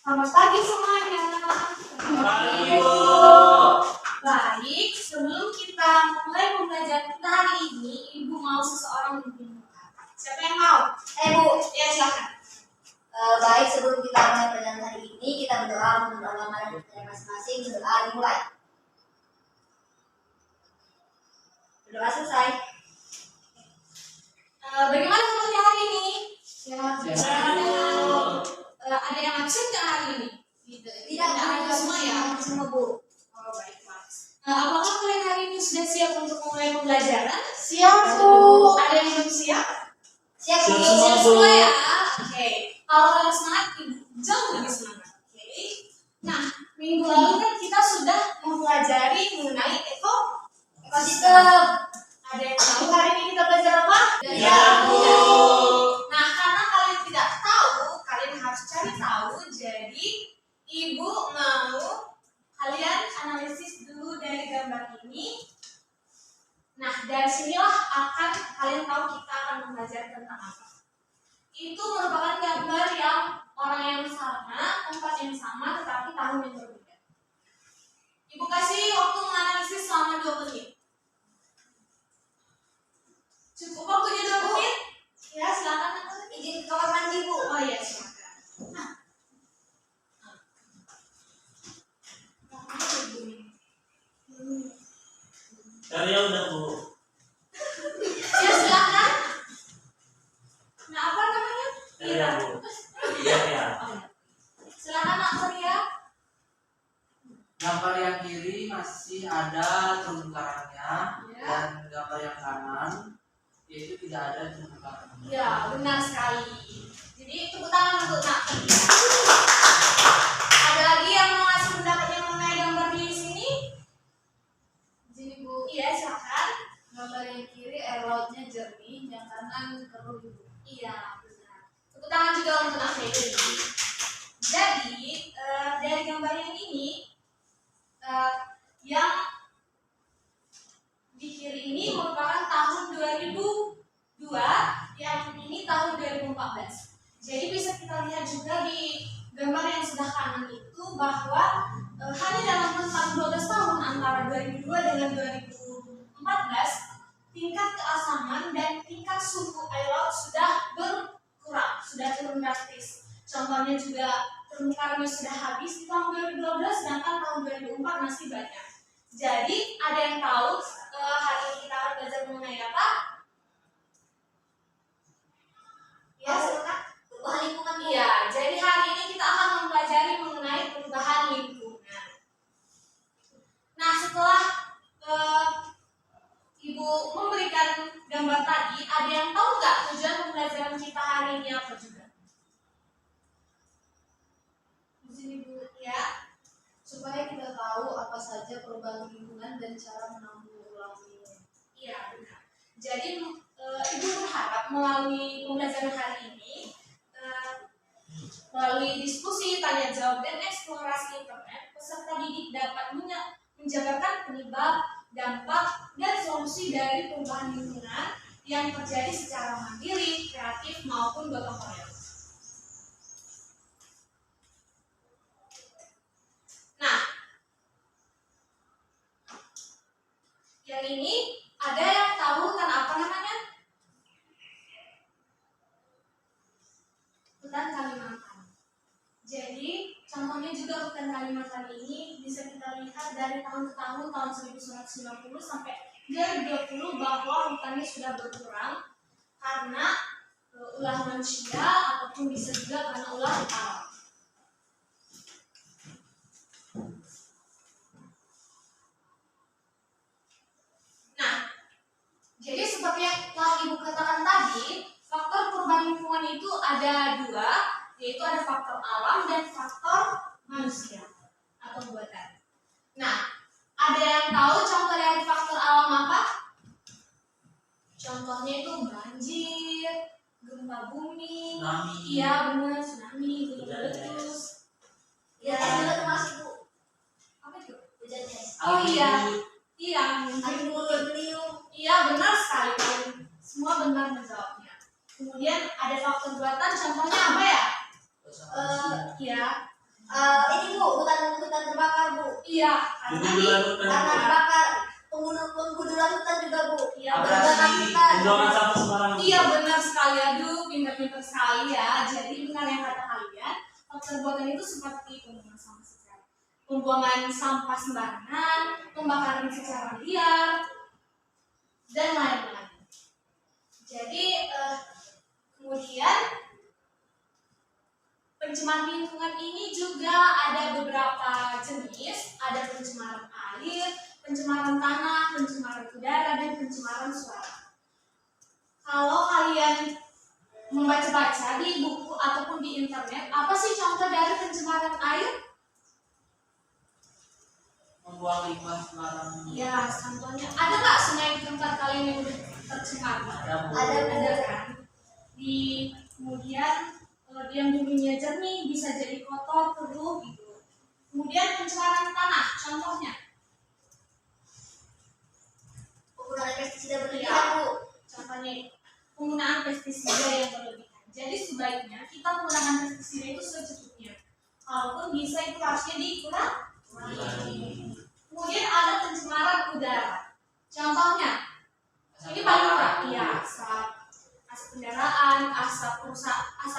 Selamat pagi semuanya. Pagi, Bu. Baik, sebelum kita mulai pembelajaran kita hari ini, Ibu mau seseorang memimpin. Siapa yang mau? Bu. Ya, silakan. Baik, sebelum kita mulai pelajaran hari ini, kita berdoa untuk agama dan kita masing-masing. Berdoa dimulai. Berdoa selesai. Bagaimana kabarnya hari ini? Sehat. Ada yang absen nggak hari ini? Tidak ada semua ya? Semua, Bu. Oh, baiklah. Apakah kalian hari ini sudah siap untuk mulai pembelajaran? Siap, Bu. Ada yang belum siap? Siap, Bu. Siap semua ya? Oke. Kalau kalian semangat, jauh lebih semangat. Oke. Nah, minggu lalu kan kita sudah mempelajari mengenai ekosistem. Ada yang tahu hari ini kita belajar apa? Iya, Bu. Nah, karena kalian tidak tahu, kalian harus cari tahu. Jadi, Ibu mau kalian analisis dulu dari gambar ini. Nah, dari sinilah akan kalian tahu kita akan mempelajari tentang apa. Itu merupakan gambar yang orang yang sama, tempat yang sama, tetapi tahun yang berbeda. Ibu kasih waktu menganalisis selama 2 menit. Cukup waktunya 2 menit? Ya, silakan. Izin ke kamar mandi, Bu. Oh iya, silakan. Nah. Karya udah, Bu. Ya, silakan. Nah, apa namanya? Karya, Bu. Iya, ya. Oh, iya. Silakan, Nak Maria. Gambar yang kiri masih ada terumbu karangnya, Ya. dan gambar yang kanan itu tidak ada terumbu karangnya. Ya, benar sekali. Jadi tepuk tangan untuk Nak. Ada lagi yang mau ngasih pendapatnya mengenai gambar di sini? Sini, Bu. Iya, silakan. Gambar yang kiri air lautnya jernih, yang kanan keruh, Ibu. Iya, benar. Tepuk tangan juga untuk Nak Febri. Jadi dari gambar yang ini, yang di kiri ini merupakan tahun 2002, yang ini tahun 2014. Jadi bisa kita lihat juga di gambar yang sebelah kanan itu bahwa hanya dalam rentang 12 tahun antara 2002 dengan 2014, tingkat keasaman dan tingkat suhu air laut sudah berkurang, sudah turun drastis. Contohnya juga terumbu karangnya sudah habis di tahun 2012, sedangkan tahun 2004 masih banyak. Jadi ada yang tahu hari ini kita akan belajar mengenai apa? Ya, silakan. Perubahan lingkungan, Bu. Iya, jadi hari ini kita akan mempelajari mengenai perubahan lingkungan. Nah, setelah Ibu memberikan gambar tadi, ada yang tahu nggak tujuan pembelajaran kita hari ini apa juga? Di sini, Bu, Ya, supaya kita tahu apa saja perubahan lingkungan dan cara menanggulanginya. iya benar. Jadi Ibu berharap melalui pembelajaran hari ini, melalui diskusi, tanya jawab, dan eksplorasi internet, peserta didik dapat menjabarkan penyebab, dampak, dan solusi dari perubahan lingkungan yang terjadi secara mandiri, kreatif, maupun gotong royong. Nah, yang ini ada yang tahu kan apa namanya? Hutan Kalimantan. Jadi contohnya juga hutan Kalimantan ini bisa kita lihat dari tahun ke tahun, tahun 1990 sampai 2020 bahwa hutannya sudah berkurang karena ulah manusia ataupun bisa juga karena ulah alam. Nah, jadi seperti yang telah Ibu katakan tadi, faktor perubahan lingkungan itu ada 2, yaitu ada faktor alam dan faktor manusia atau buatan. Nah, ada yang tahu contoh dari faktor alam apa? Contohnya itu banjir, gempa bumi, Tsunami. iya benar, tsunami, gunung meletus. Ya, juga termasuk, Bu. Apa itu? Hujan es. Oh iya, Angin. iya, Angin beliung. iya benar sekali, kalian semua benar menjawabnya. Kemudian ada faktor buatan, contohnya apa ya? Manusia. Ya, Ini Bu, hutan terbakar Bu. Iya, Pembunuhan hutan. Karena terbakar, pembunuhan hutan juga Bu. Iya, Pembunuhan hutan. Pembuangan sampah sembarangan. Iya benar sekali, aduh pintar-pintar sekali ya. Jadi benar yang kata kalian, perbuatan itu seperti pembuangan sampah secara, pembuangan sampah sembarangan, pembakaran secara liar, dan lain-lain. Jadi kemudian pencemaran lingkungan ini juga ada beberapa jenis, ada pencemaran air, pencemaran tanah, pencemaran udara, dan pencemaran suara. Kalau kalian membaca-baca di buku ataupun di internet, apa sih contoh dari pencemaran air? Membuang limbah sembarangan. Ya, contohnya ada nggak sungai di tempat kalian yang udah tercemar? Ada kan? Kemudian yang dulunya jernih bisa jadi kotor, keruh gitu. Kemudian pencemaran tanah, contohnya? Penggunaan pestisida Iya. berlebihan Bu. Contohnya penggunaan pestisida yang berlebihan. Jadi sebaiknya kita menggunakan pestisida itu secukupnya. Kalaupun bisa itu harusnya dikurangi. Kemudian ada pencemaran udara. Contohnya, ini paling murah. Iya, asap kendaraan, asap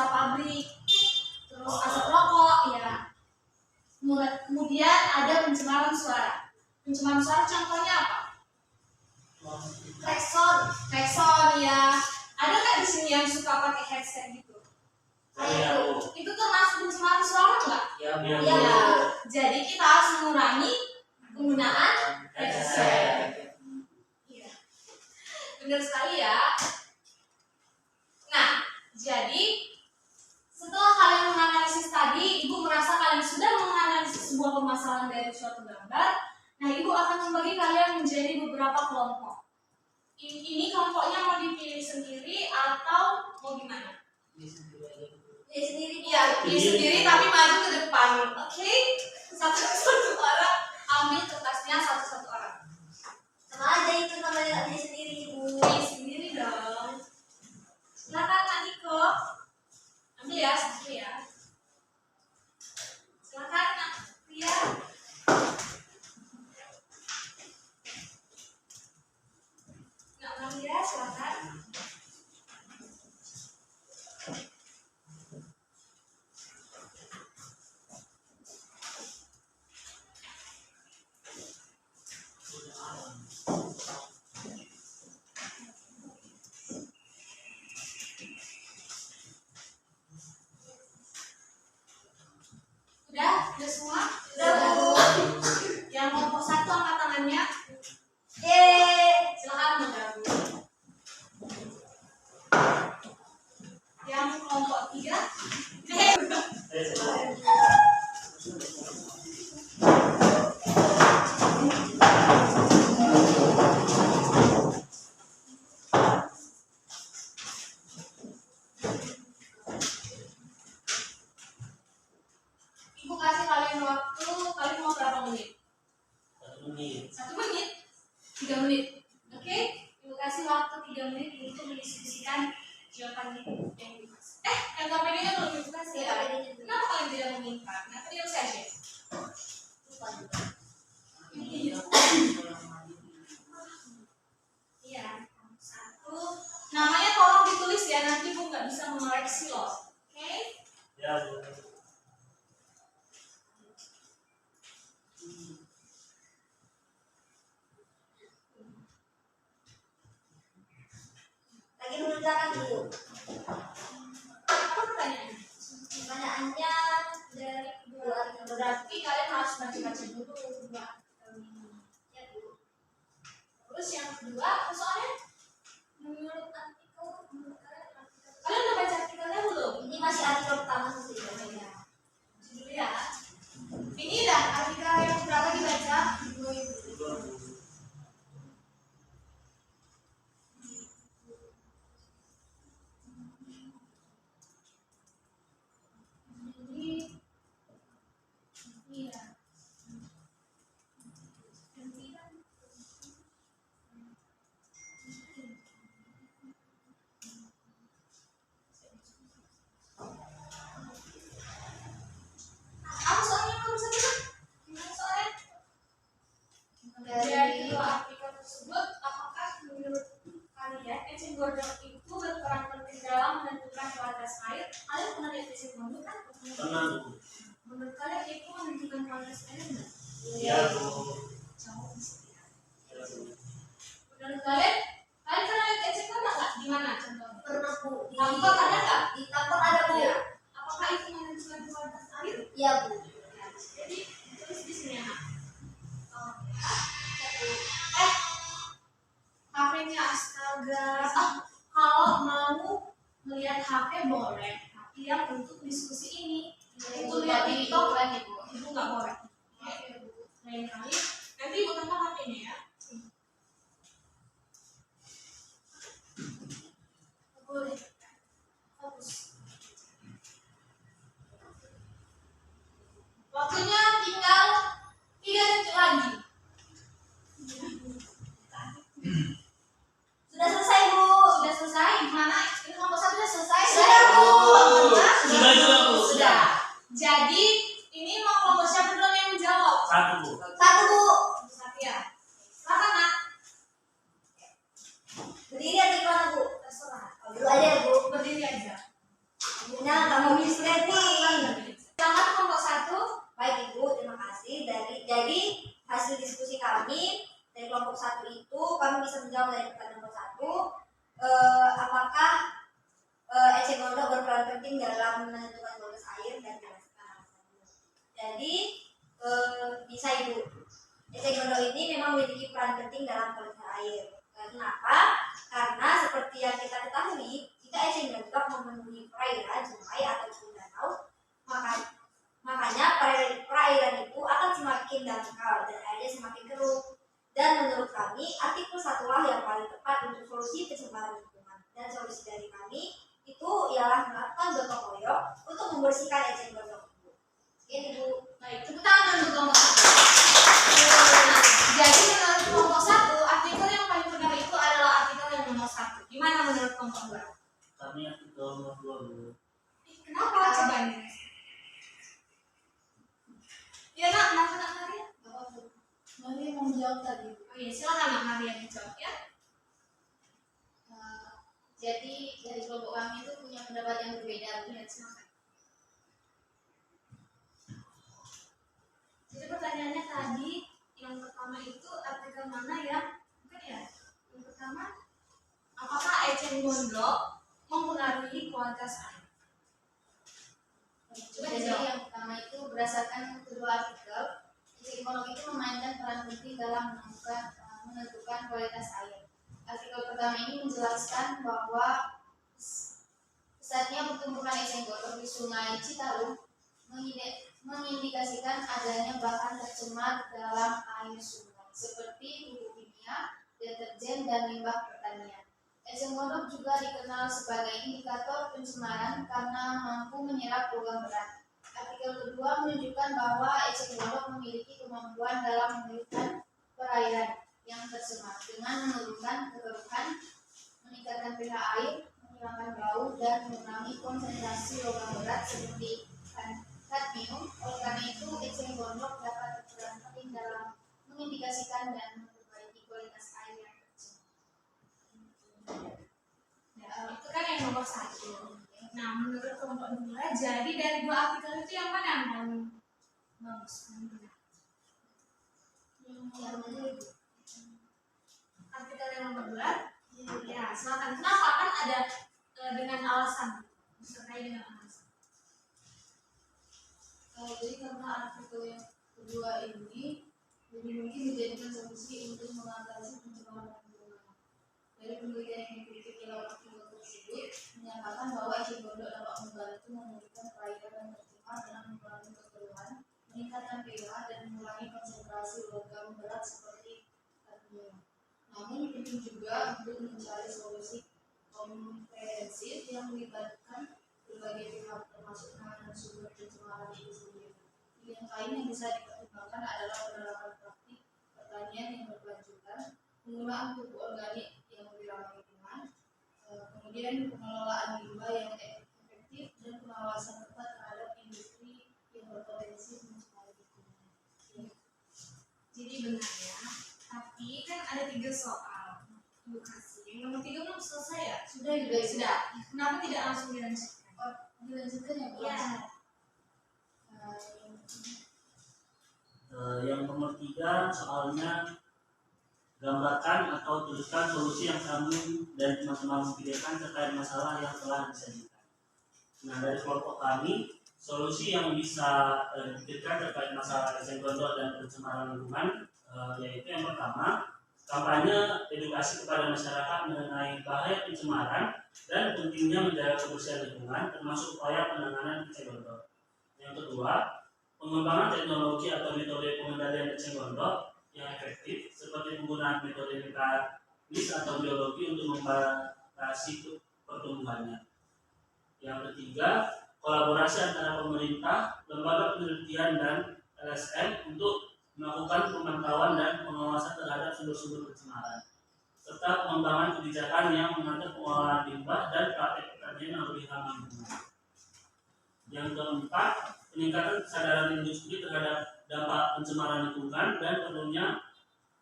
pabrik, terus asap rokok. Ya. Kemudian ada pencemaran suara. Pencemaran suara contohnya apa? Klakson ya. Ada nggak di sini yang suka pakai headset gitu? Iya, Bu. Itu termasuk pencemaran suara nggak? Ya, Bu. Iya, Bu. Ya. Jadi kita harus mengurangi penggunaan headset. Iya. Benar sekali ya. Nah, jadi setelah kalian menganalisis tadi, Ibu merasa kalian sudah menganalisis sebuah permasalahan dari suatu gambar. Nah, Ibu akan membagi kalian menjadi beberapa kelompok. Ini kelompoknya mau dipilih sendiri atau mau gimana? Dia sendiri Bu. Iya, pilih sendiri tapi maju ke depan. Oke? Satu-satu orang ambil kertasnya satu-satu orang. Sama aja itu namanya dia sendiri Bu. Pilih sendiri dong. Silakan Kak Niko. Ambil ya, satu ya. Silakan Kak Ria. Nggak ambil ya, silakan. Udah semua? Udah, Bu. Yang kelompok satu angkat tangannya. Silakan menggabung. Yang kelompok tiga. Ibu kasih kalian waktu, kalian mau berapa menit? 1 menit. 1 menit? 3 menit? Oke? Ibu kasih waktu 3 menit untuk mendiskusikan jawaban yang dibahas. Yang KPD-nya belum ibu kasih ya? Kenapa kalian tidak meminta? Kenapa diam saja? Iya. Satu. Namanya tolong ditulis ya, nanti ibu nggak bisa mengoreksi loh. Oke? Ya, Bu. Lagi mengerjakan Bu. Apa pertanyaannya? Pertanyaannya Dari dua berarti kalian harus baca-baca dulu dua. ya Bu. Terus yang kedua, soalnya menurut artikel, menurut kalian udah baca artikelnya belum? Ini masih artikel pertama sih. Ya. Dulu ya. Ini dah artikel yang berapa dibaca? Ibu. Ini, iya. air, kalian pernah lihat eceng gondok kan? Pernah Bu. Menurut kalian itu menentukan kualitas air nggak? Iya Bu. Jauh sih. Iya Bu. Menurut kalian pernah lihat eceng gondok nggak? Di mana contohnya? Pernah Bu. Tambak ada nggak? Di tambak ada Bu. Iya. Apakah itu menentukan kualitas air? Iya Bu. Ya, jadi tulis di sini ya. Oh, HP-nya astaga. Kalau mau melihat HP boleh, tapi yang untuk diskusi ini itu lihat TikTok ibu nggak boleh. Lain kali nanti ibu tambah HP-nya ya. Boleh. Fokus. Waktunya tinggal 3 detik lagi. Sudah selesai Bu. Sudah selesai? Gimana? Ini kelompok 1 sudah selesai? Sudah, Bu. Sudah juga Bu. Sudah. Jadi ini mau kelompok siapa dulu yang menjawab? Satu Bu. Satu Bu. Satu ya. Silakan Nak. Berdiri atau gimana Bu? Terserah. Dulu aja Bu. Berdiri aja. Nah, kamu bisa nih. Selamat kelompok 1. Baik Ibu, terima kasih. Jadi hasil diskusi kami dari kelompok 1 itu kami bisa menjawab dari pertanyaan nomor 1, apakah eceng gondok berperan penting dalam menentukan kualitas air dan alasannya. Jadi bisa Ibu, eceng gondok ini memang memiliki peran penting dalam kualitas air. Kenapa? Karena seperti yang kita ketahui, jika eceng gondok memenuhi perairan, sungai ataupun danau, makanya perairan itu akan semakin dangkal dan airnya semakin keruh. Dan menurut kami, artikel 1 lah yang paling tepat untuk solusi pencemaran lingkungan. Dan solusi dari kami itu ialah melakukan gotong royong untuk membersihkan eceng gondok. Ini Bu. Baik, tepuk tangan untuk kelompok 1. Jadi menurut kelompok 1, artikel yang paling benar itu adalah artikel yang nomor 1. Gimana menurut kelompok 2? Kami artikel nomor 2 Bu. Kenapa? Coba ini. Ya Nak, Nak Maria. Mari mau menjawab tadi. Oh iya, silakan Nak Maria menjawab ya. Jadi dari kelompok kami itu punya pendapat yang berbeda. Ya, silakan. Jadi pertanyaannya tadi yang pertama itu artikel mana ya? Bukan ya? Yang pertama, apakah eceng gondok mempengaruhi kualitas air? Coba Jadi dijawab. yang pertama itu berdasarkan kedua artikel, eceng gondok itu memainkan peran penting dalam menentukan kualitas air. Artikel pertama ini menjelaskan bahwa pesatnya pertumbuhan eceng gondok di Sungai Citarum mengindikasikan adanya bahan tercemar dalam air sungai seperti pupuk kimia, deterjen, dan limbah pertanian. Eceng gondok juga dikenal sebagai indikator pencemaran karena mampu menyerap logam berat. Artikel kedua menunjukkan bahwa eceng gondok memiliki kemampuan dalam menghilangkan perairan yang tercemar dengan menurunkan kekeruhan, meningkatkan pH air, menghilangkan bau, dan mengurangi konsentrasi logam berat seperti kadmium. Oleh karena itu, eceng gondok dapat berperan penting dalam mengindikasikan dan memperbaiki kualitas air yang tercemar. Ya, itu kan yang nomor 1. Nah, menurut kelompok 2, jadi dari 2 artikel itu yang mana yang paling bagus? Artikel yang nomor 2? Ya, silakan. Kenapa? Kan ada dengan alasan. Disertai dengan alasan. Jadi karena artikel yang kedua ini lebih mungkin dijadikan solusi untuk mengatasi pencemaran lingkungan. Dari penelitian yang diikuti dalam artikel tersebut menyatakan bahwa eceng gondok dapat membantu memulihkan perairan yang tercemar dengan mengurangi kekeruhan, meningkatkan pH, dan mengurangi konsentrasi logam berat seperti kadmium. Namun penting juga untuk mencari solusi komprehensif yang melibatkan berbagai pihak termasuk penanganan sumber pencemaran itu sendiri. Pilihan lain yang bisa dipertimbangkan adalah penerapan praktik pertanian yang berkelanjutan, penggunaan pupuk organik yang lebih ramah lingkungan, kemudian pengelolaan limbah yang efektif, dan pengawasan ketat terhadap industri yang berpotensi mencemari lingkungan. Jadi benar ya. Tapi kan ada 3 soal. Ibu kasih. Yang nomor 3 belum selesai ya? Sudah. Sudah. Kenapa tidak langsung dilanjutkan? Dilanjutkan ya Bu. Iya. Yang nomor 3 soalnya gambarkan atau tuliskan solusi yang kami dan teman-teman pikirkan terkait masalah yang telah disajikan. Nah, dari kelompok kami, solusi yang bisa dipikirkan terkait masalah eceng gondok dan pencemaran lingkungan yaitu yang pertama, kampanye edukasi kepada masyarakat mengenai bahaya pencemaran dan pentingnya menjaga kebersihan lingkungan termasuk upaya penanganan eceng gondok. Yang kedua, pengembangan teknologi atau metode pengendalian eceng gondok yang efektif seperti penggunaan metode mekanis atau biologi untuk membatasi pertumbuhannya. Yang ketiga, kolaborasi antara pemerintah, lembaga penelitian dan LSM untuk melakukan pemantauan dan pengawasan terhadap sumber-sumber pencemaran, serta pengembangan kebijakan yang mengatur pengolahan limbah dan praktek pertanian yang lebih ramah lingkungan. Yang keempat, peningkatan kesadaran industri terhadap dampak pencemaran lingkungan dan perlunya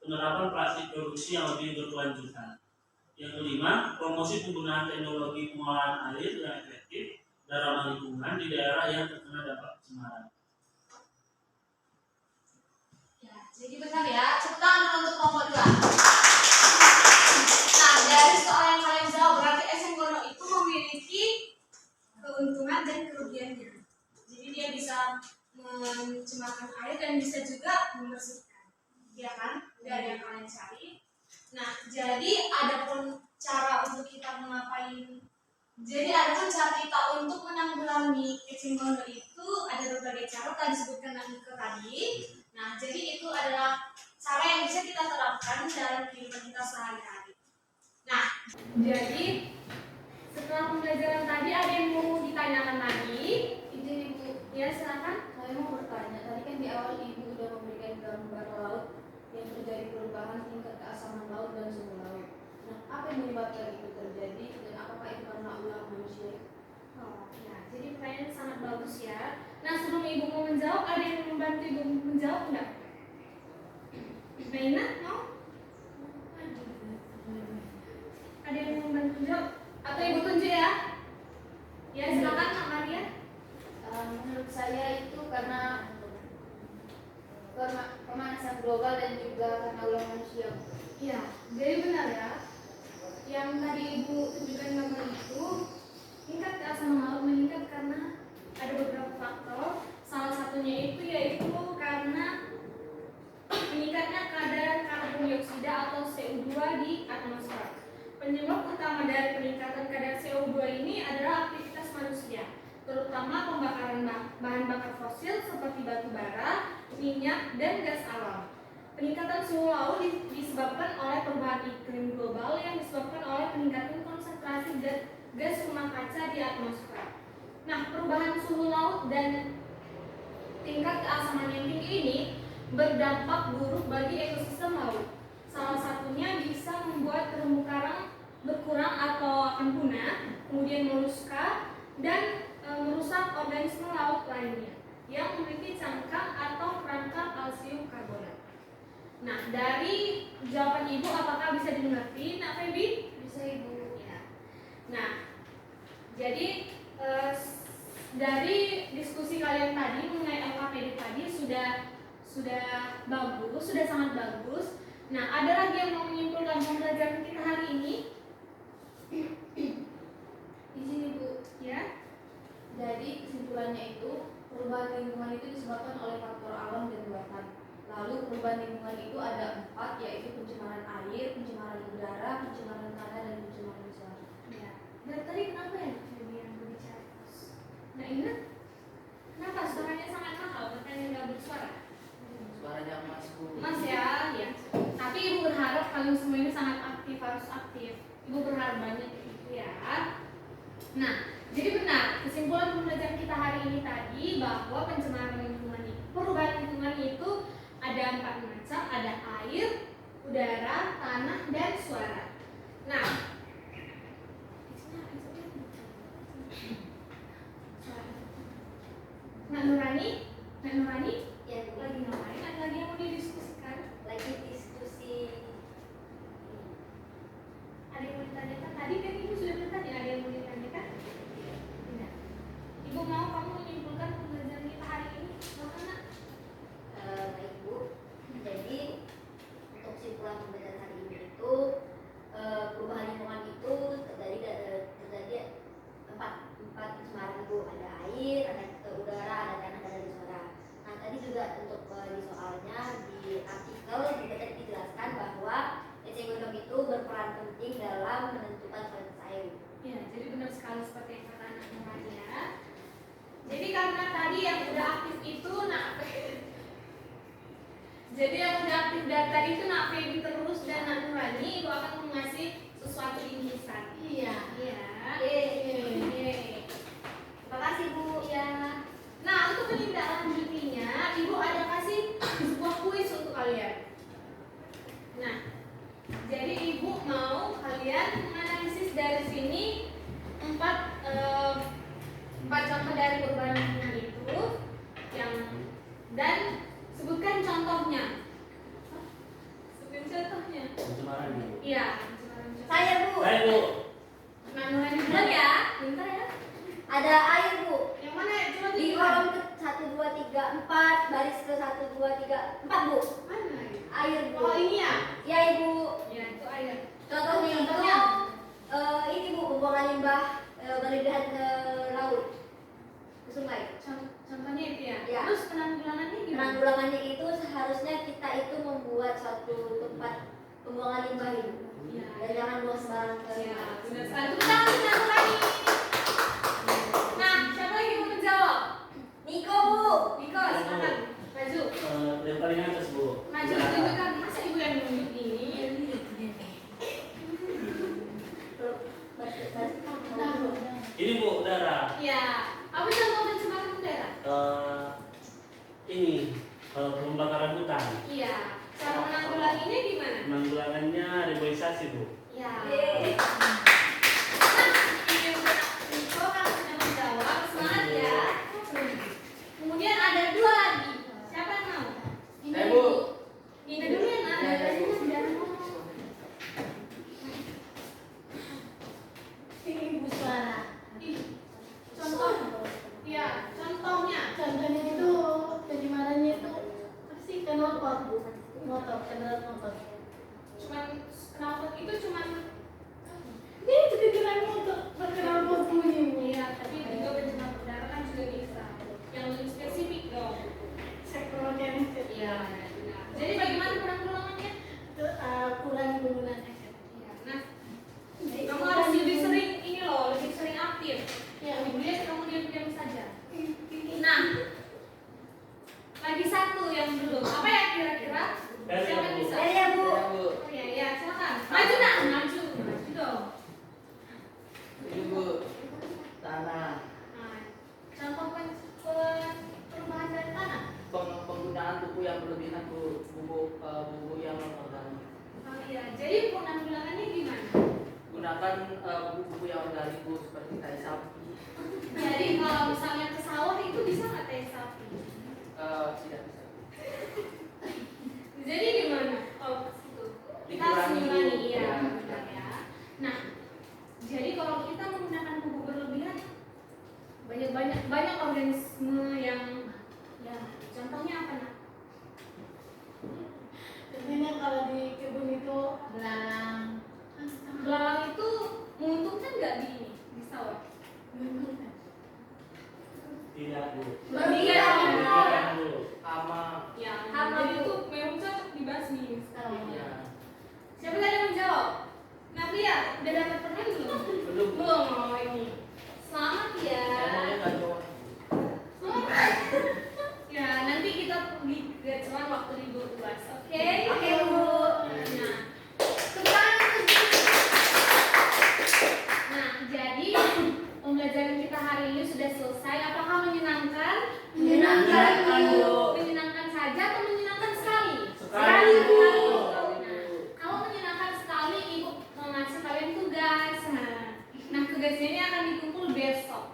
penerapan praktik produksi yang lebih berkelanjutan. Yang kelima, promosi penggunaan teknologi pengolahan air yang efektif dan ramah lingkungan di daerah yang terkena dampak pencemaran. Ya, jadi benar ya. Tepuk tangan dulu untuk kelompok 2. Nah, dari soal yang kalian jawab berarti eceng gondok itu memiliki keuntungan dan kerugiannya. Jadi dia bisa mencemarkan air dan bisa juga membersihkan, ya kan? Dari yang kalian cari. Nah, jadi ada pun cara untuk kita mengapain. Jadi ada pun cara kita untuk menanggulangi eceng gondok itu ada berbagai cara tadi disebutkan tadi. Nah, jadi itu adalah cara yang bisa kita terapkan dalam kehidupan kita sehari-hari. Nah, jadi setelah pembelajaran tadi ada yang mau ditanyakan lagi? Izin Ibu, Ya, silakan. saya mau bertanya. Tadi kan di awal Ibu sudah memberikan gambar laut yang terjadi perubahan tingkat keasaman laut dan suhu laut. Nah, apa yang menyebabkan itu terjadi dan apakah itu karena ulah manusia? Oh, ya, jadi pertanyaan sangat bagus ya. Nah, sebelum Ibu mau menjawab, ada yang membantu Ibu menjawab enggak? Naina, mau? Ada yang membantu menjawab? Atau Ibu tunjuk ya? Ya, silakan Kak Maria. Menurut saya itu karena pemanasan global dan juga karena ulah manusia. Ya, jadi benar ya. Yang tadi Ibu tunjukkan gambar itu, tingkat keasaman laut meningkat karena ada beberapa faktor. Salah satunya itu yaitu karena meningkatnya kadar karbon dioksida atau CO2 di atmosfer. Penyebab utama dari peningkatan kadar CO2 ini adalah aktivitas manusia, terutama pembakaran bahan bakar fosil seperti batu bara, minyak, dan gas alam. Peningkatan suhu laut disebabkan oleh perubahan iklim global yang disebabkan oleh peningkatan konsentrasi gas rumah kaca di atmosfer. Nah, perubahan suhu laut dan tingkat keasaman yang tinggi ini berdampak buruk bagi ekosistem laut. Salah satunya bisa membuat terumbu karang berkurang atau akan punah, kemudian moluska, dan merusak organisme laut lainnya yang memiliki cangkang atau kerangka kalsium karbonat. Nah, dari jawaban Ibu apakah bisa dimengerti, Nak Febi? Bisa Ibu. Ya. Nah, jadi dari diskusi kalian tadi mengenai LKPD tadi sudah bagus, sudah sangat bagus. Nah, ada lagi yang mau menyimpulkan pembelajaran kita hari ini? Izin Ibu. Ya. Jadi kesimpulannya itu perubahan lingkungan itu disebabkan oleh faktor alam dan buatan. Lalu perubahan lingkungan itu ada 4, yaitu pencemaran air, pencemaran udara, pencemaran tanah, dan pencemaran suara. Ya. Dan tadi kenapa ya Febi yang berbicara? Nah, ingat? Kenapa suaranya sangat mahal? Makanya nggak bersuara. Suaranya masku. Mas ya, ya. Tapi Ibu berharap kalian semua ini sangat aktif, harus aktif. Ibu berharap banyak itu ya. Nah, jadi benar kesimpulan pembelajaran kita hari ini tadi bahwa pencemaran lingkungan itu, perubahan lingkungan itu ada 4 macam, ada air, udara, tanah, dan suara. Nah, Nak Nurani, Ya, Bu. lagi ngapain? Ada lagi yang mau didiskusikan? Lagi diskusi. Ada yang mau ditanyakan? Tadi kan Ibu sudah bertanya, ada yang mau ditanyakan? Tidak. sekali seperti yang kata anak Nurania. Jadi karena tadi yang udah aktif itu jadi yang udah aktif dari tadi itu nak Feby terus dan nak Nurani, ibu akan mengasih sesuatu bingkisan. Iya. Iya. Yeay. Terima kasih Bu. Ya. Nah, untuk menindaklanjutinya, ibu ada kasih sebuah kuis untuk kalian. Nah, jadi ibu mau kalian menganalisis dari sini empat contoh dari perubahan lingkungan itu yang dan sebutkan contohnya. Sebutkan contohnya. Pencemaran nih. Iya. Saya Bu. Baik Bu. Manual dulu ya. Bentar ya. Ada air Bu. Yang mana? Coba Di kolom ke 1 2 3 4 baris ke 1 2 3 4 Bu. mana? Air Bu. Oh, ini ya. Ya Ibu. Ya, itu air. Contohnya itu Contohnya? ini Bu, pembuangan limbah berlebihan ke laut, ke sungai. Contohnya itu ya. Ya. Terus penanggulangannya gimana? Penanggulangannya itu seharusnya kita itu membuat suatu tempat pembuangan limbah itu. Iya. Dan jangan buang sembarang ke Ya, sungai. benar sekali. Tepuk tangan untuk Nurani. Nah, siapa lagi mau menjawab? Niko Bu. Niko, silakan. Maju. Yang paling atas Bu. Maju tunjukkan. Masa ibu yang nunjuk ini? Ini Bu, udara. Ya. Apa contoh pencemaran udara? Ini pembakaran hutan. Iya. Cara menanggulanginya gimana? Penanggulangannya reboisasi Bu. Ya. Yeay. Ini udah Niko kalau sudah menjawab, semangat ya. Kemudian ada dua lagi. Siapa yang mau? Saya Bu. Ini dulu ya, nak. Ya, ya, Bu. Ini Ibu Suara. Ih, contoh. Ya, contohnya. Contohnya itu pencemarannya itu apa sih, knalpot Bu. Motor, kendaraan motor. Cuman knalpot itu cuman Ini juga keren motor, berknalpot bunyi Bu. iya, tapi juga pencemaran udara kan juga bisa. Yang lebih spesifik dong. Sektor organik. Iya, benar. Jadi bagaimana penanggulangannya? Itu kurangi penggunaan air. Iya, nah, kamu harus lebih sering ini loh, lebih sering aktif. Ya, Ibu lihat kamu diam-diam saja. Nah, lagi satu yang belum. Apa ya kira-kira? Siapa yang bisa? Ya Bu. Saya Bu. Oh iya, iya, silakan. Maju nak, maju dong. Ini Bu. Tanah. Nah, contoh perubahan dari tanah. Penggunaan pupuk yang berlebihan Bu. Pupuk yang organik. Oh iya, jadi penanggulangannya gimana? Gunakan pupuk yang organik Bu, seperti tai sapi. Jadi kalau misalnya ke sawah itu bisa nggak tai sapi? Tidak bisa. Jadi gimana? Oh, ke situ. Kita harus Dikurangi, mengurangi, Bu. ya, benar ya. Nah, jadi kalau kita menggunakan pupuk berlebihan, banyak organisme yang, ya, contohnya apa nak? Contohnya kalau di kebun itu belalang. Belalang itu menguntungkan nggak di sawah? Tidak Bu. Merugikan. Tidak Bu. Hama. Ya, Hama, jadi Bu. itu memang cocok dibasmi. Ya. Siapa tadi yang menjawab? Nafia, udah dapat permen belum? Belum. Belum, oh ini. Selamat ya. Saya maunya gacor. Ya, nanti kita pergi ke gacuan waktu libur UAS, oke? Oke, Bu. Nah, sekarang nah, jadi pembelajaran kita hari ini sudah selesai. Apakah menyenangkan? Menyenangkan, Bu. Menyenangkan saja atau menyenangkan sekali? Sekali, Bu. Nah, kalau menyenangkan sekali, Ibu mau ngasih kalian tugas. Nah, tugasnya ini akan dikumpul besok.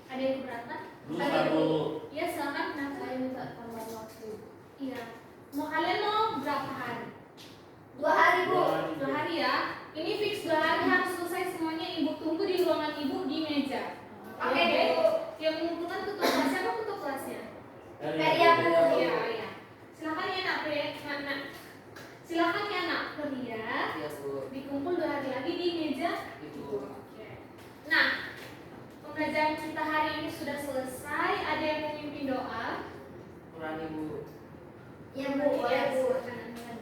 Ada yang keberatan? Lupa Bu. Iya, silakan. Nah, Saya minta tambahan waktu. iya. Mau kalian mau berapa hari? 2 hari Bu. 2 hari ya. Ini fix 2 hari harus selesai semuanya. Ibu tunggu di ruangan ibu di meja. Oke, Bu. Yang mengumpulkan ketua kelas siapa ketua kelasnya? Feria, Bu. Iya, iya. Silakan ya nak, nak. Silakan ya nak, Feria. Iya Bu. Dikumpul 2 hari lagi di meja. Ibu. Oke. Nah, pembelajaran kita hari ini sudah selesai. Ada yang mau memimpin doa? Kurangi Bu. Ya Bu, boleh Bu. Silakan.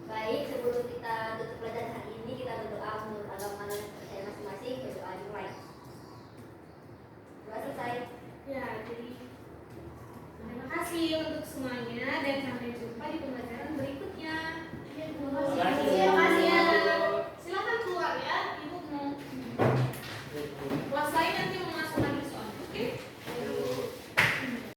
Baik, sebelum kita tutup pelajaran hari ini, kita berdoa menurut agama dan